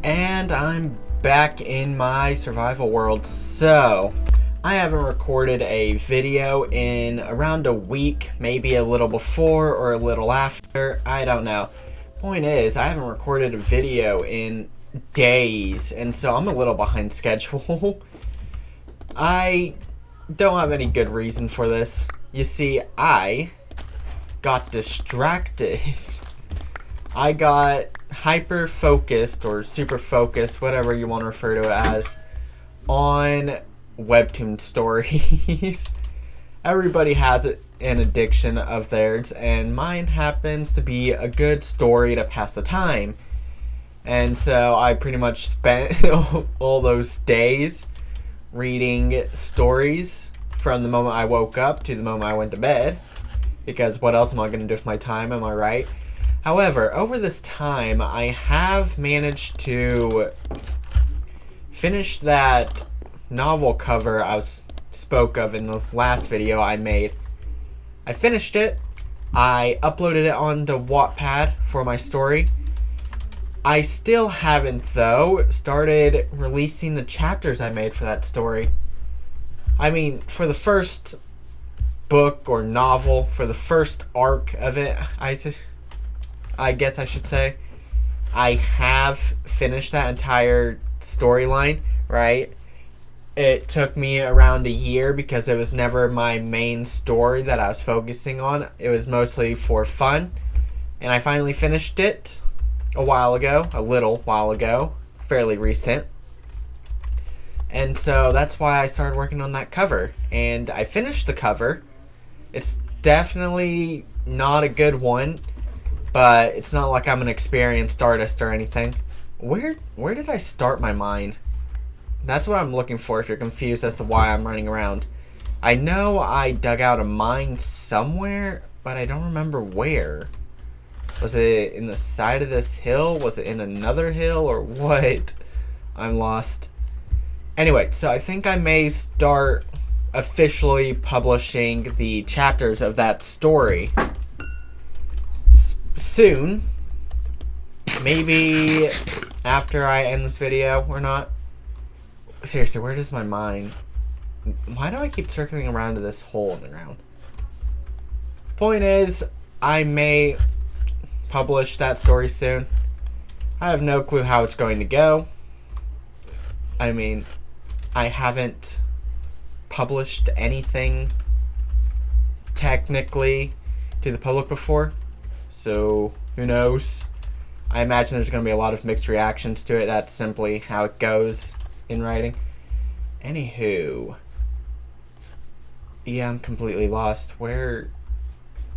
And I'm back in my survival world. So, I haven't recorded a video in around a week, maybe a little before or a little after, I don't know. Point is, I haven't recorded a video in days, and so I'm a little behind schedule. I don't have any good reason for this. You see, I got distracted. I got hyper focused or super focused, whatever you want to refer to it as, on webtoon stories. Everybody has an addiction of theirs, and mine happens to be a good story to pass the time. And so I pretty much spent all those days reading stories from the moment I woke up to the moment I went to bed, because what else am I going to do with my time, am I right? However, over this time, I have managed to finish that novel cover I spoke of in the last video I made. I finished it. I uploaded it onto Wattpad for my story. I still haven't, though, started releasing the chapters I made for that story. I mean, for the first book or novel, for the first arc of it, I guess I should say, I have finished that entire storyline, right? It took me around a year because it was never my main story that I was focusing on. It was mostly for fun. And I finally finished it a little while ago, fairly recent. And so that's why I started working on that cover. And I finished the cover. It's definitely not a good one, but it's not like I'm an experienced artist or anything. Where did I start my mine? That's what I'm looking for if you're confused as to why I'm running around. I know I dug out a mine somewhere, but I don't remember where. Was it in the side of this hill? Was it in another hill or what? I'm lost. Anyway, so I think I may start officially publishing the chapters of that story soon. Maybe after I end this video or not. Seriously, where does my mind? Why do I keep circling around to this hole in the ground? Point is, I may publish that story soon. I have no clue how it's going to go. I mean, I haven't published anything technically to the public before, so who knows? I imagine there's going to be a lot of mixed reactions to it. That's simply how it goes in writing. Anywho, yeah, I'm completely lost. Where?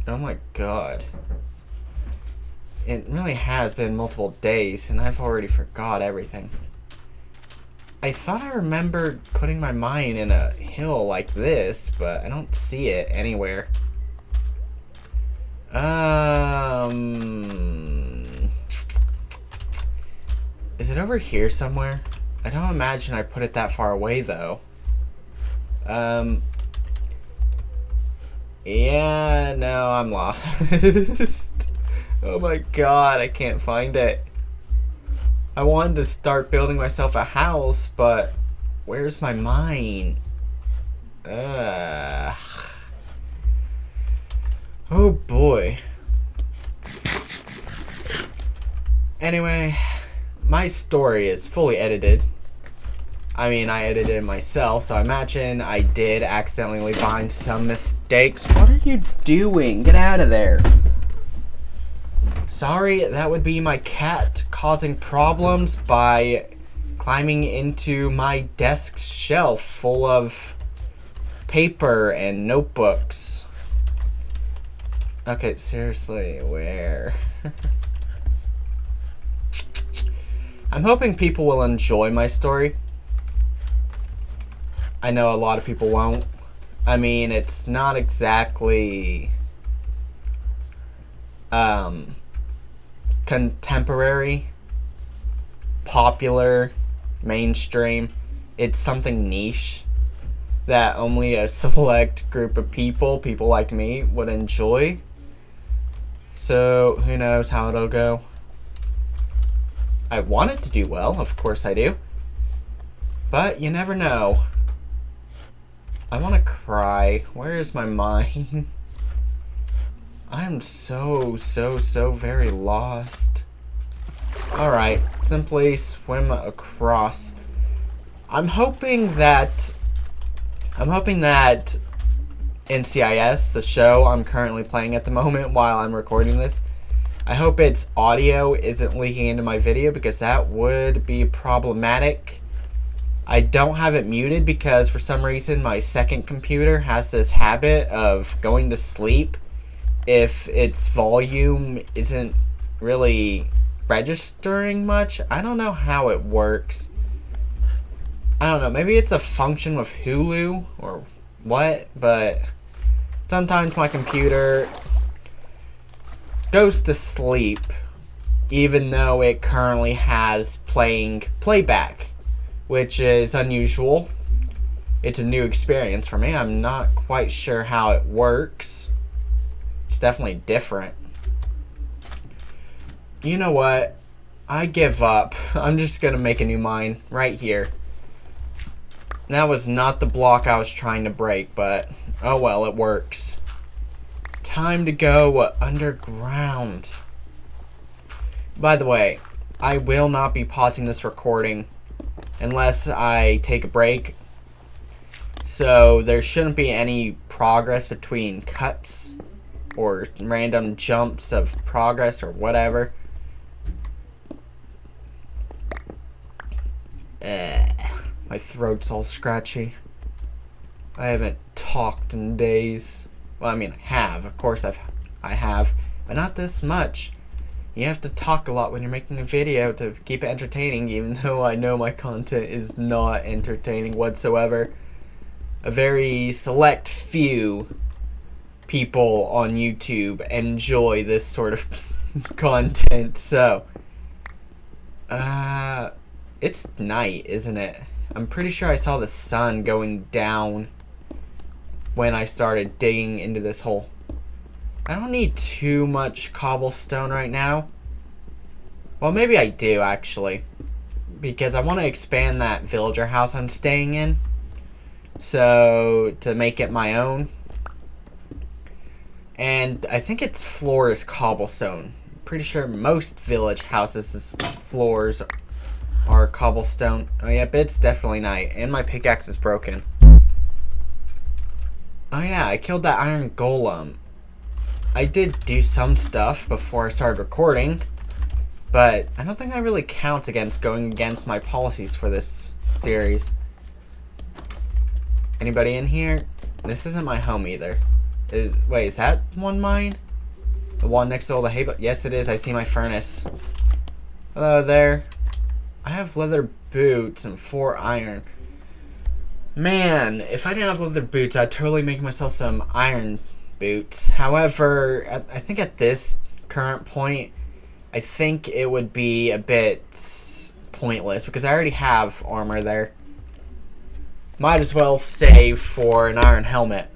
Oh my god. It really has been multiple days, and I've already forgot everything. I thought I remembered putting my mine in a hill like this, but I don't see it anywhere. Is it over here somewhere? I don't imagine I put it that far away, though. Yeah, no, I'm lost. Oh my god, I can't find it. I wanted to start building myself a house, but where's my mine? Ugh. Oh boy. Anyway, my story is fully edited. I mean, I edited it myself, so I imagine I did accidentally find some mistakes. What are you doing? Get out of there. Sorry, that would be my cat causing problems by climbing into my desk shelf full of paper and notebooks. Okay, seriously, where? I'm hoping people will enjoy my story. I know a lot of people won't. I mean, it's not exactly contemporary, popular, mainstream. It's something niche that only a select group of people like me, would enjoy. So, who knows how it'll go. I want it to do well, of course I do. But you never know. I want to cry. Where is my mind? I am so very lost. Alright, simply swim across. I'm hoping that NCIS, the show I'm currently playing at the moment while I'm recording this, I hope its audio isn't leaking into my video, because that would be problematic. I don't have it muted because for some reason my second computer has this habit of going to sleep if its volume isn't really registering much. I don't know how it works. I don't know, maybe it's a function with Hulu or what, but sometimes my computer goes to sleep even though it currently has playing playback, which is unusual. It's a new experience for me. I'm not quite sure how it works. It's definitely different. You know what? I give up. I'm just gonna make a new mine right here. That was not the block I was trying to break, but oh well, it works. Time to go underground. By the way, I will not be pausing this recording unless I take a break. So there shouldn't be any progress between cuts or random jumps of progress or whatever. My throat's all scratchy. I haven't talked in days. Well, I mean, I have. Of course I have. But not this much. You have to talk a lot when you're making a video to keep it entertaining, even though I know my content is not entertaining whatsoever. A very select few people on YouTube enjoy this sort of content, so it's night, isn't it? I'm pretty sure I saw the sun going down when I started digging into this hole. I don't need too much cobblestone right now. Well, maybe I do, actually, because I want to expand that villager house I'm staying in, so to make it my own. And I think its floor is cobblestone. I'm pretty sure most village houses' floors are cobblestone. Oh, yep, it's definitely night. And my pickaxe is broken. Oh, yeah, I killed that iron golem. I did do some stuff before I started recording, but I don't think that really counts against going against my policies for this series. Anybody in here? This isn't my home either. Wait, is that one mine? The one next to all the hay? Yes, it is. I see my furnace. Hello there. I have leather boots and 4 iron. Man, if I didn't have leather boots, I'd totally make myself some iron boots. However, I think at this current point, I think it would be a bit pointless because I already have armor there. Might as well save for an iron helmet.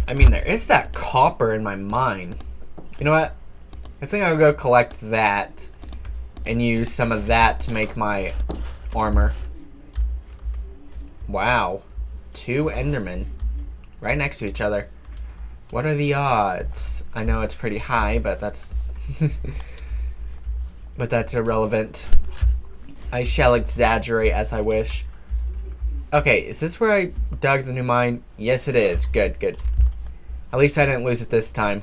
I mean, there is that copper in my mine. You know what? I think I'll go collect that and use some of that to make my armor. Wow. 2 Endermen right next to each other. What are the odds? I know it's pretty high, but that's but that's irrelevant. I shall exaggerate as I wish. Okay, is this where I dug the new mine? Yes, it is. Good, good. At least I didn't lose it this time.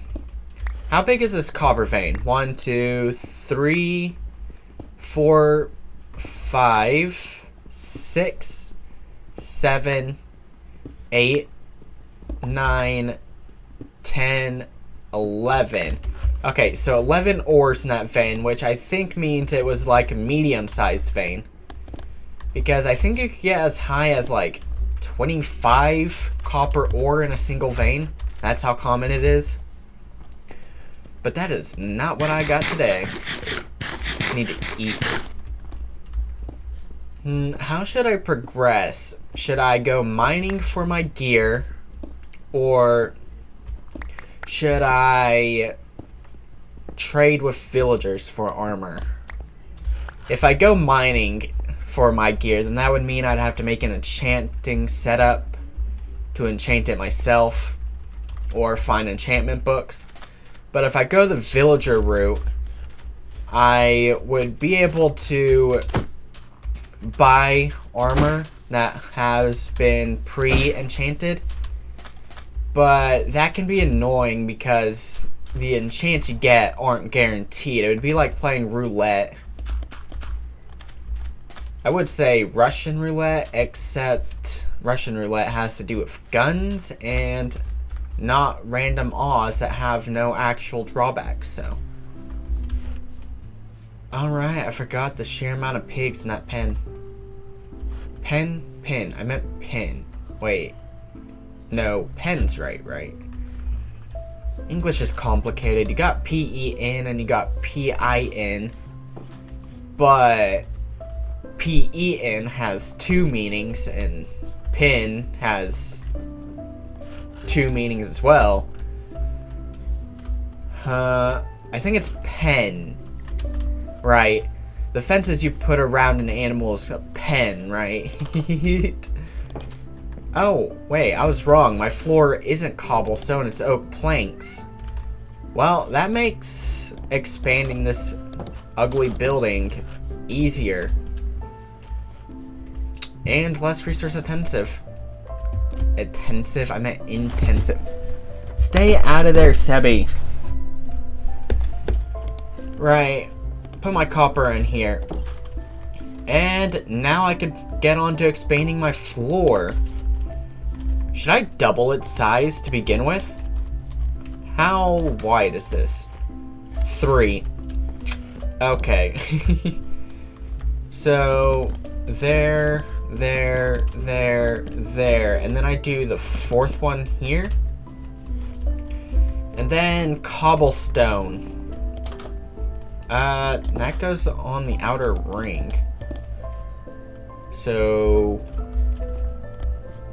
How big is this copper vein? 1, 2, 3, 4, 5, 6, 7, 8, 9, 10, 11. Okay, so 11 ores in that vein, which I think means it was like a medium-sized vein. Because I think you could get as high as like 25 copper ore in a single vein. That's how common it is. But that is not what I got today. I need to eat. How should I progress? Should I go mining for my gear? Or should I trade with villagers for armor? If I go mining for my gear, then that would mean I'd have to make an enchanting setup to enchant it myself or find enchantment books. But if I go the villager route, I would be able to buy armor that has been pre-enchanted, but that can be annoying because the enchants you get aren't guaranteed. It would be like playing roulette. I would say Russian roulette, except Russian roulette has to do with guns and not random odds that have no actual drawbacks, so. Alright, I forgot the sheer amount of pigs in that pen. Pin. I meant pin. Wait. No, pen's right? English is complicated. You got P-E-N and you got P-I-N. But P-E-N has two meanings and pin has two meanings as well. I think it's pen. Right. The fences you put around an animal is a pen, right? Oh, wait, I was wrong. My floor isn't cobblestone, it's oak planks. Well, that makes expanding this ugly building easier. And less resource intensive. I meant intensive. Stay out of there, Sebi. Right. Put my copper in here. And now I could get on to expanding my floor. Should I double its size to begin with? How wide is this? 3. Okay. So, there. And then I do the 4th one here. And then cobblestone. That goes on the outer ring. So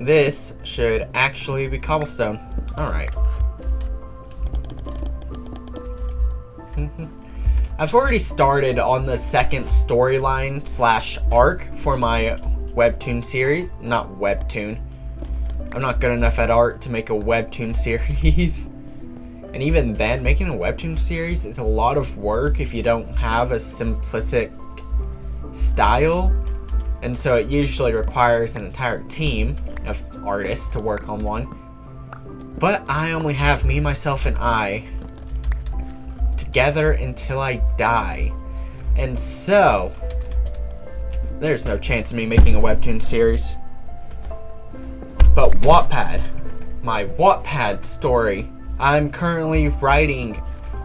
this should actually be cobblestone. Alright. I've already started on the second storyline / arc for my webtoon series. Not webtoon. I'm not good enough at art to make a webtoon series. And even then, making a webtoon series is a lot of work if you don't have a simplistic style. And so it usually requires an entire team of artists to work on one. But I only have me, myself, and I together until I die. And so, there's no chance of me making a webtoon series. But Wattpad, my Wattpad story, I'm currently writing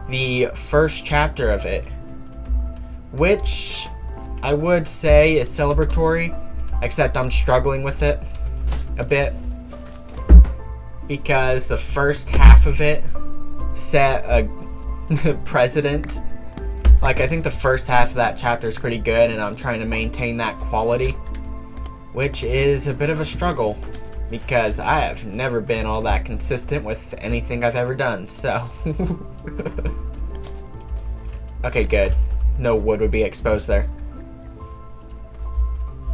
the first chapter of it, which I would say is celebratory, except I'm struggling with it a bit because the first half of it set a precedent. Like, I think the first half of that chapter is pretty good, and I'm trying to maintain that quality, which is a bit of a struggle. Because I have never been all that consistent with anything I've ever done, so. Okay, good. No wood would be exposed there.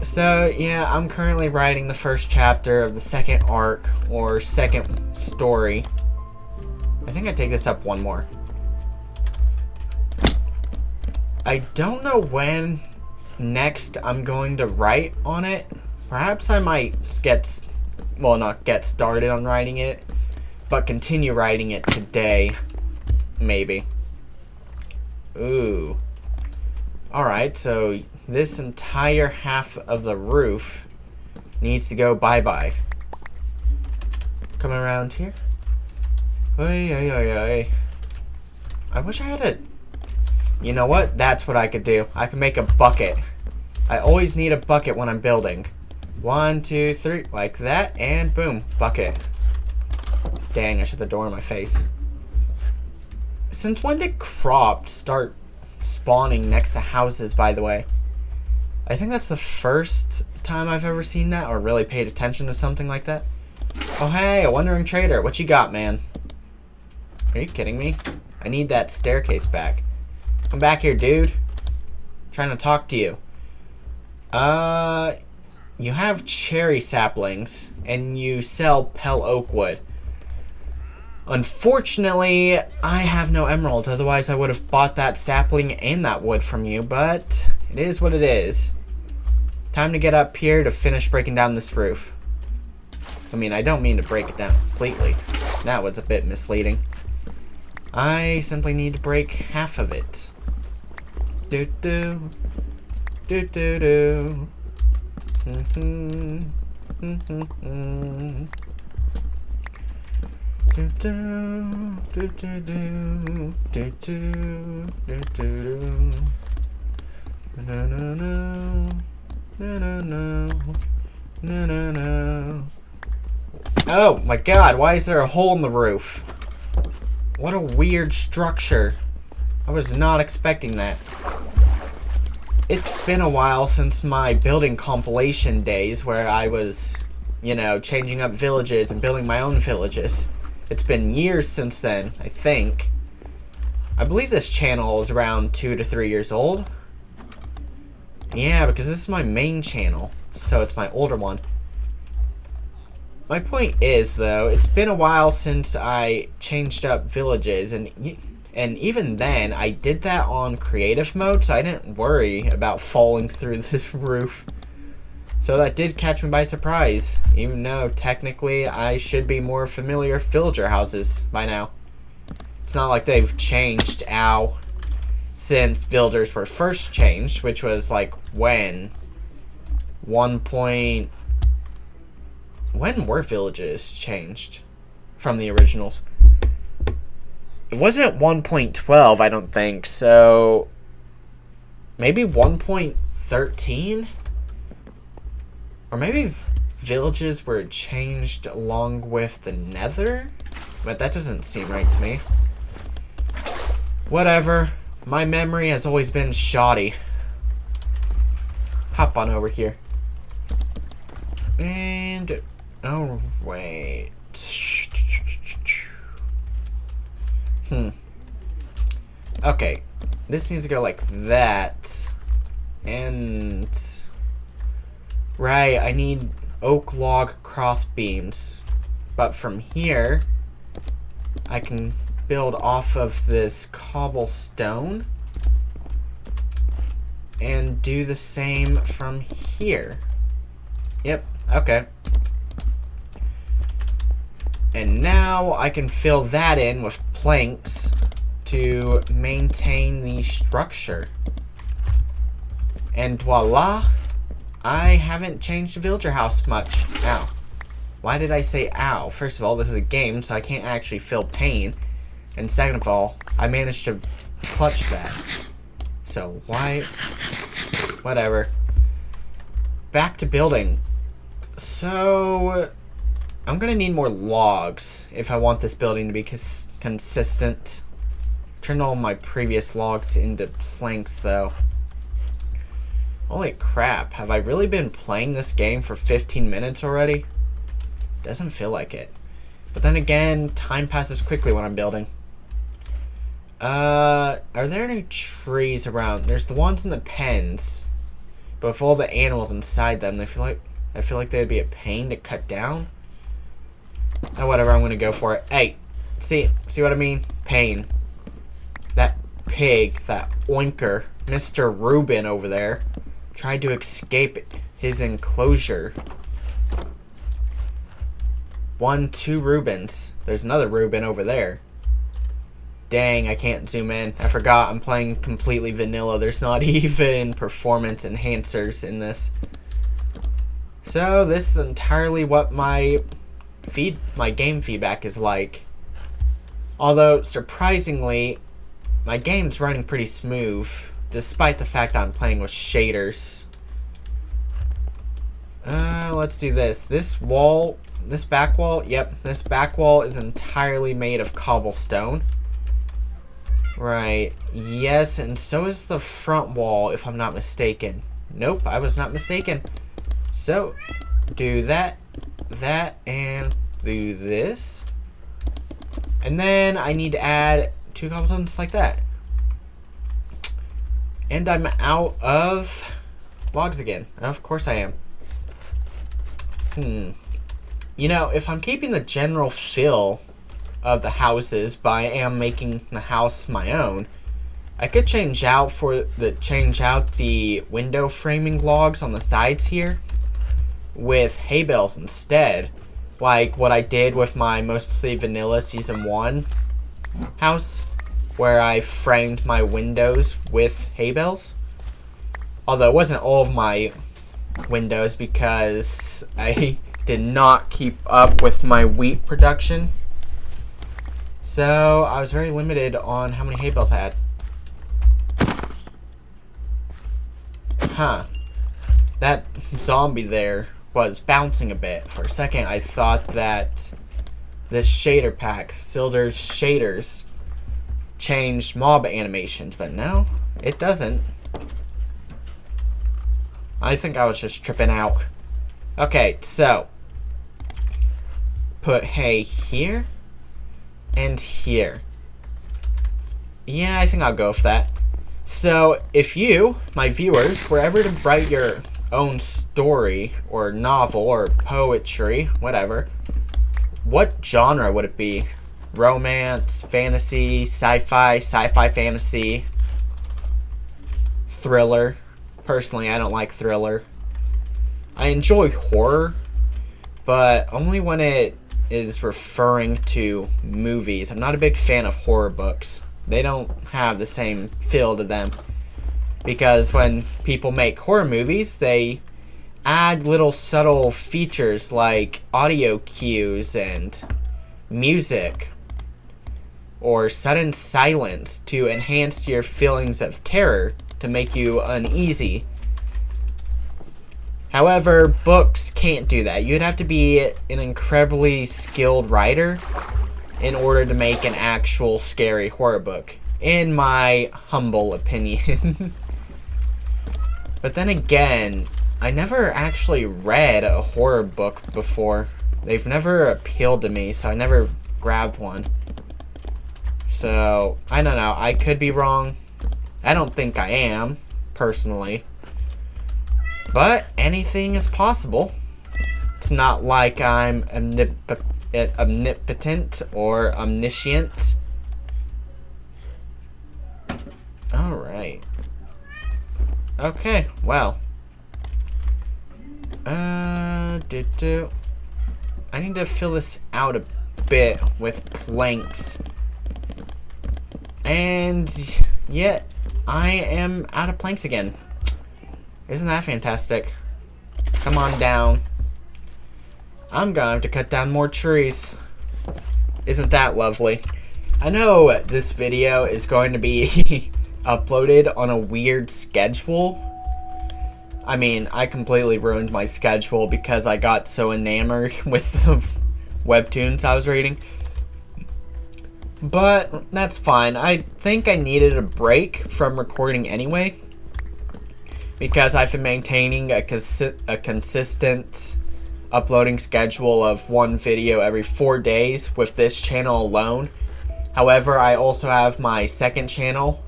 So, yeah, I'm currently writing the first chapter of the second arc, or second story. I think I take this up one more. I don't know when next I'm going to write on it. Perhaps I might not get started on writing it, but continue writing it today, maybe. Ooh. Alright, so this entire half of the roof needs to go bye-bye. Coming around here. I wish I had a... You know what? That's what I could do. I could make a bucket. I always need a bucket when I'm building. 1, 2, 3, like that, and boom, bucket. Dang, I shut the door in my face. Since when did crops start spawning next to houses, by the way? I think that's the first time I've ever seen that, or really paid attention to something like that. Oh hey, a wandering trader, what you got, man? Are you kidding me? I need that staircase back. Come back here, dude. I'm trying to talk to you. You have cherry saplings, and you sell pale oak wood. Unfortunately, I have no emeralds, otherwise I would have bought that sapling and that wood from you, but it is what it is. Time to get up here to finish breaking down this roof. I mean, I don't mean to break it down completely. That was a bit misleading. I simply need to break half of it. Do-do. Do-do-do. Oh my god, why is there a hole in the roof? What a weird structure. I was not expecting that. It's been a while since my building compilation days where I was, you know, changing up villages and building my own villages. It's been years since then, I think. I believe this channel is around 2 to 3 years old. Yeah, because this is my main channel, so it's my older one. My point is, though, it's been a while since I changed up villages, and even then, I did that on creative mode, so I didn't worry about falling through this roof. So that did catch me by surprise, even though technically I should be more familiar with villager houses by now. It's not like they've changed, since villagers were first changed, which was like when? When were villages changed from the originals? It wasn't 1.12, I don't think, so maybe 1.13? Or maybe villages were changed along with the nether? But that doesn't seem right to me. Whatever. My memory has always been shoddy. Hop on over here. And... oh, wait. Okay. This needs to go like that. And... right, I need oak log cross beams. But from here, I can build off of this cobblestone. And do the same from here. Yep, okay. And now I can fill that in with planks to maintain the structure. And voila, I haven't changed the villager house much. Ow. Why did I say ow? First of all, this is a game, so I can't actually feel pain. And second of all, I managed to clutch that. So why? Whatever. Back to building. So... I'm gonna need more logs if I want this building to be consistent. Turned all my previous logs into planks, though. Holy crap, have I really been playing this game for 15 minutes already? Doesn't feel like it. But then again, time passes quickly when I'm building. Are there any trees around? There's the ones in the pens. But with all the animals inside them, I feel like they'd be a pain to cut down. Oh, whatever, I'm gonna go for it. Hey, see what I mean? Pain. That pig, that oinker, Mr. Reuben over there, tried to escape his enclosure. 2 Reubens. There's another Reuben over there. Dang, I can't zoom in. I forgot I'm playing completely vanilla. There's not even performance enhancers in this. So, this is entirely what my game feedback is like. Although, surprisingly, my game's running pretty smooth, despite the fact that I'm playing with shaders. Let's do this. This back wall, yep, this back wall is entirely made of cobblestone. Right, yes, and so is the front wall, if I'm not mistaken. Nope, I was not mistaken. So, do that, and do this. And then I need to add 2 cobblestones like that. And I'm out of logs again. Of course I am. You know, if I'm keeping the general feel of the houses, but I am making the house my own, I could change out the window framing logs on the sides here with hay bales instead, like what I did with my mostly vanilla season 1 house, where I framed my windows with hay bales. Although it wasn't all of my windows because I did not keep up with my wheat production, so I was very limited on how many hay bales I had. That zombie there was bouncing a bit. For a second I thought that this shader pack, Silder's shaders, changed mob animations, but no, it doesn't. I think I was just tripping out. Okay, so put hay here and here. Yeah, I think I'll go with that. So if you, my viewers, were ever to write your own story or novel or poetry, whatever, what genre would it be? Romance, fantasy, sci-fi, fantasy, thriller? Personally, I don't like thriller. I enjoy horror, but only when it is referring to movies. I'm not a big fan of horror books. They don't have the same feel to them. Because when people make horror movies, they add little subtle features like audio cues and music or sudden silence to enhance your feelings of terror, to make you uneasy. However, books can't do that. You'd have to be an incredibly skilled writer in order to make an actual scary horror book, in my humble opinion. But then again, I never actually read a horror book before. They've never appealed to me, so I never grabbed one. So, I don't know. I could be wrong. I don't think I am, personally. But anything is possible. It's not like I'm omnipotent or omniscient. Alright. Okay, well. I need to fill this out a bit with planks. And yet, I am out of planks again. Isn't that fantastic? Come on down. I'm gonna have to cut down more trees. Isn't that lovely? I know this video is going to be uploaded on a weird schedule. I mean, I completely ruined my schedule because I got so enamored with the webtoons I was reading. But that's fine. I think I needed a break from recording anyway, because I've been maintaining a consistent uploading schedule of one video every 4 days with this channel alone. However, I also have my second channel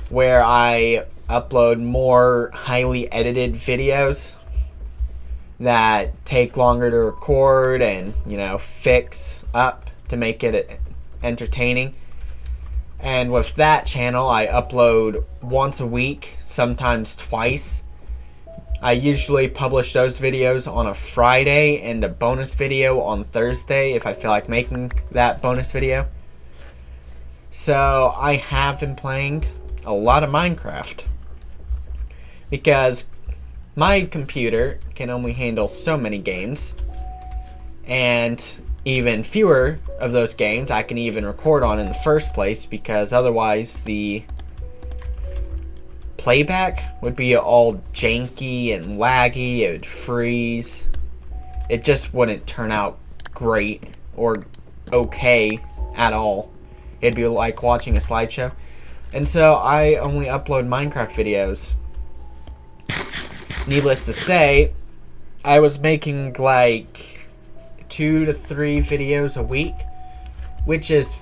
where I upload more highly edited videos that take longer to record and, you know, fix up to make it entertaining. And with that channel, I upload once a week, sometimes twice. I usually publish those videos on a Friday and a bonus video on Thursday if I feel like making that bonus video. So I have been playing a lot of Minecraft because my computer can only handle so many games, and even fewer of those games I can even record on in the first place, because otherwise the playback would be all janky and laggy. It would freeze. It just wouldn't turn out great or okay at all. It'd be like watching a slideshow. And so I only upload Minecraft videos. Needless to say, I was making like 2 to 3 videos a week which is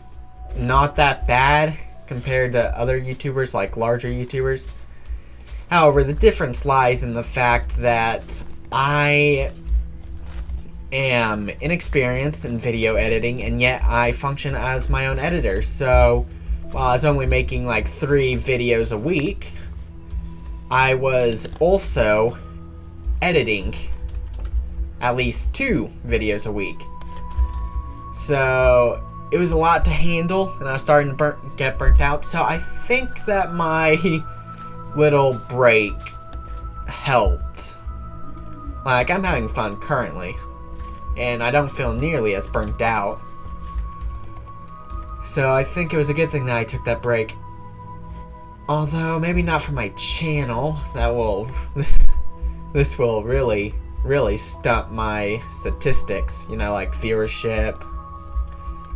not that bad compared to other YouTubers, like larger YouTubers. However, the difference lies in the fact that I am inexperienced in video editing, and yet I function as my own editor. So while I was only making like 3 videos a week, I was also editing at least 2 videos a week. So it was a lot to handle, and I was starting to get burnt out. So I think that my little break helped. Like, I'm having fun currently, and I don't feel nearly as burnt out. So I think it was a good thing that I took that break. Although, maybe not for my channel. That will... this will really stunt my statistics. You know, like viewership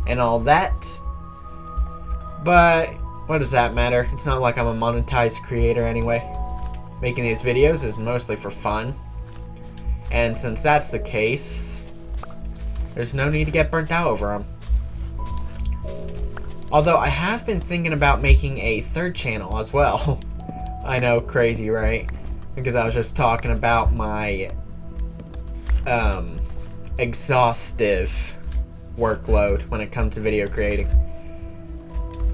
and all that. But what does that matter? It's not like I'm a monetized creator anyway. Making these videos is mostly for fun. And since that's the case, there's no need to get burnt out over them. Although I have been thinking about making a 3rd channel as well. I know, crazy, right? Because I was just talking about my exhaustive workload when it comes to video creating.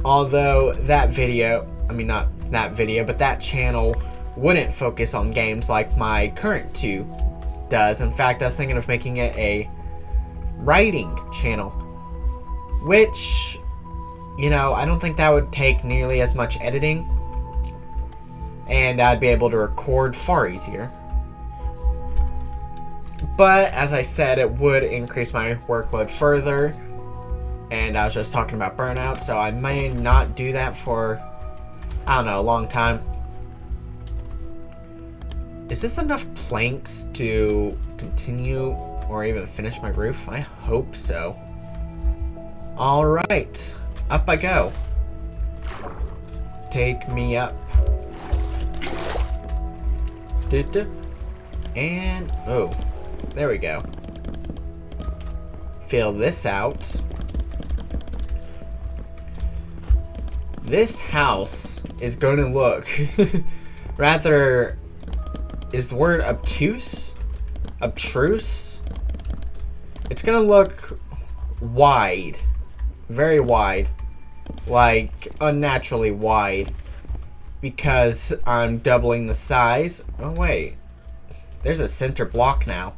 Although that video, I mean not that video, but that channel wouldn't focus on games like my current 2 does. In fact, I was thinking of making it a writing channel, which, you know, I don't think that would take nearly as much editing, and I'd be able to record far easier. But as I said, it would increase my workload further, and I was just talking about burnout, so I may not do that for, I don't know, a long time. Is this enough planks to continue or even finish my roof? I hope so. Alright, up I go. Take me up. And, oh, there we go. Fill this out. This house is going to look rather, is the word obtuse? Obtruse? It's going to look wide. Very wide. Like, unnaturally wide. Because I'm doubling the size. Oh, wait. There's a center block now.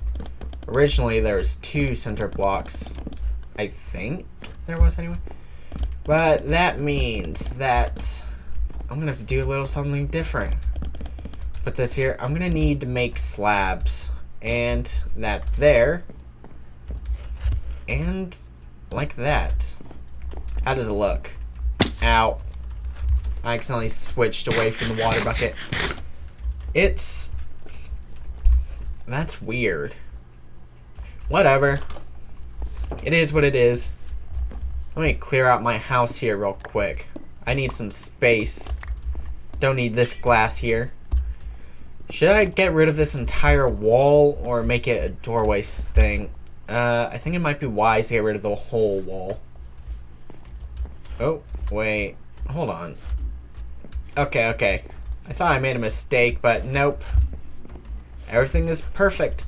Originally, there was 2 center blocks. I think there was anyway. But that means that I'm going to have to do a little something different. Put this here. I'm going to need to make slabs. And that there. And like that. How does it look? Ow. I accidentally switched away from the water bucket. That's weird. Whatever. It is what it is. Let me clear out my house here real quick. I need some space. Don't need this glass here. Should I get rid of this entire wall or make it a doorway thing? I think it might be wise to get rid of the whole wall. Oh, wait. Hold on. Okay. I thought I made a mistake, but nope. Everything is perfect.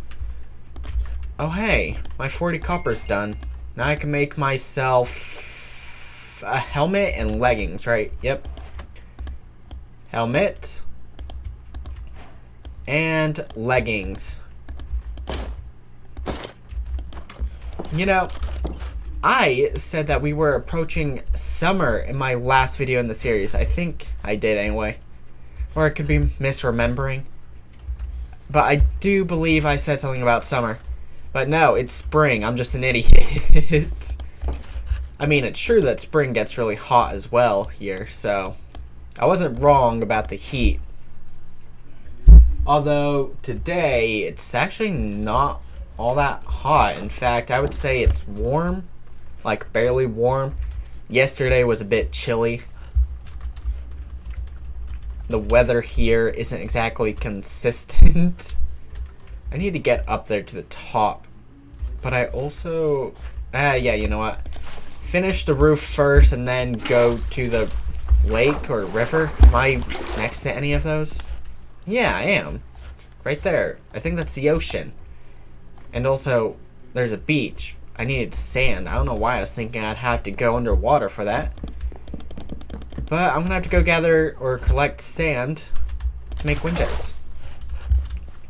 Oh, hey. My 40 copper's done. Now I can make myself a helmet and leggings, right? Yep. Helmet. And leggings. You know, I said that we were approaching summer in my last video in the series. I think I did anyway. Or I could be misremembering. But I do believe I said something about summer. But no, it's spring. I'm just an idiot. I mean, it's true that spring gets really hot as well here, so I wasn't wrong about the heat. Although today it's actually not all that hot. In fact, I would say it's warm, like barely warm. Yesterday was a bit chilly. The weather here isn't exactly consistent. I need to get up there to the top. But I also... yeah, you know what? finish the roof first and then go to the lake or river? Am I next to any of those? Yeah, I am. Right there. I think that's the ocean. And also, there's a beach. I needed sand. I don't know why I was thinking I'd have to go underwater for that. But I'm gonna have to go gather or collect sand to make windows.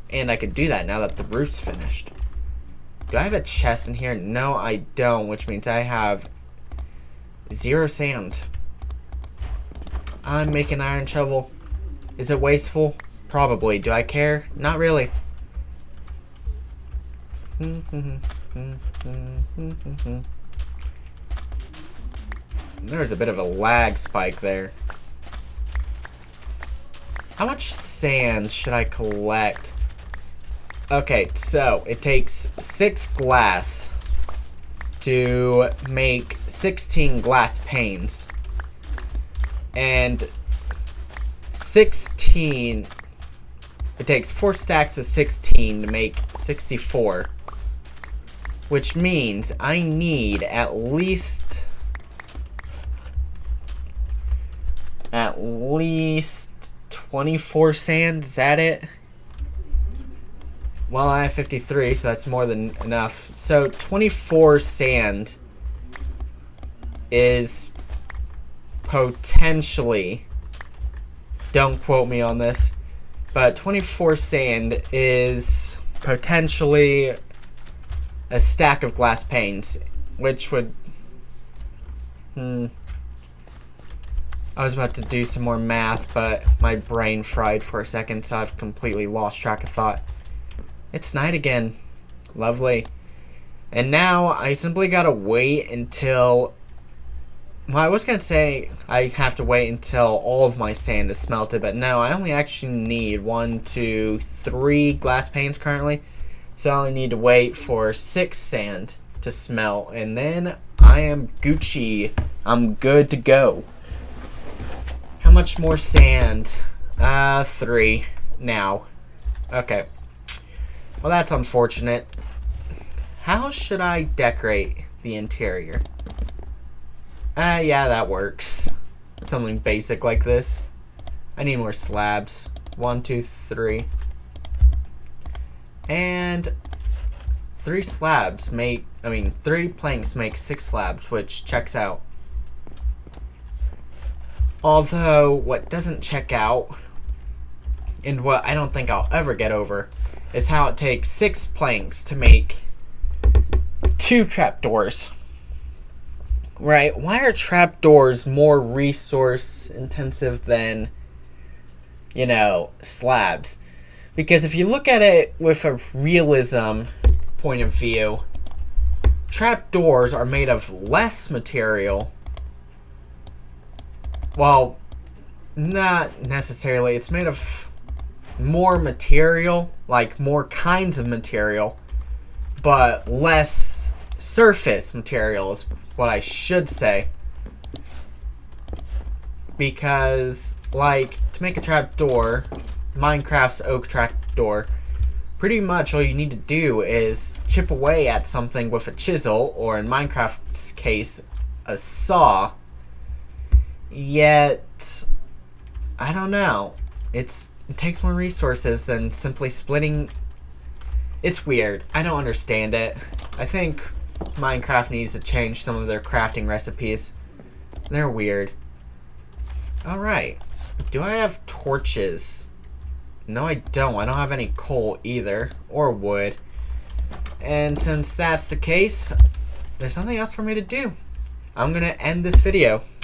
And I could do that now that the roof's finished. Do I have a chest in here? No, I don't, which means I have 0 sand. I'm making an iron shovel. Is it wasteful? Probably. Do I care? Not really. There's a bit of a lag spike there. How much sand should I collect? Okay, so it takes 6 glass to make 16 glass panes. And 16... It takes 4 stacks of 16 to make 64. Which means I need at least 24 sand. Is that it? Well, I have 53, so that's more than enough. So 24 sand is potentially, don't quote me on this, but 24 sand is potentially a stack of glass panes, which would... I was about to do some more math, but my brain fried for a second, so I've completely lost track of thought. It's night again. Lovely. And now I simply gotta wait until... Well, I was gonna say I have to wait until all of my sand is smelted, but no, I only actually need 1, 2, 3 glass panes currently. So I only need to wait for 6 sand to smelt, and then I am Gucci. I'm good to go. How much more sand? 3 now. Okay. Well, that's unfortunate. How should I decorate the interior? Yeah, that works. Something basic like this. I need more slabs. 1, 2, 3. And 3 slabs make, 3 planks make 6 slabs, which checks out. Although, what doesn't check out, and what I don't think I'll ever get over, is how it takes 6 planks to make 2 trapdoors. Right? Why are trapdoors more resource intensive than, slabs? Because if you look at it with a realism point of view, trapdoors are made of less material. Well, not necessarily. It's made of more material, like more kinds of material, but less surface material is what I should say. Because, like, to make a trapdoor, Minecraft's oak trapdoor, pretty much all you need to do is chip away at something with a chisel, or in Minecraft's case, a saw. Yet, I don't know. It takes more resources than simply splitting. It's weird. I don't understand it. I think Minecraft needs to change some of their crafting recipes. They're weird. Alright. Do I have torches? No, I don't. I don't have any coal either. Or wood. And since that's the case, there's nothing else for me to do. I'm gonna end this video.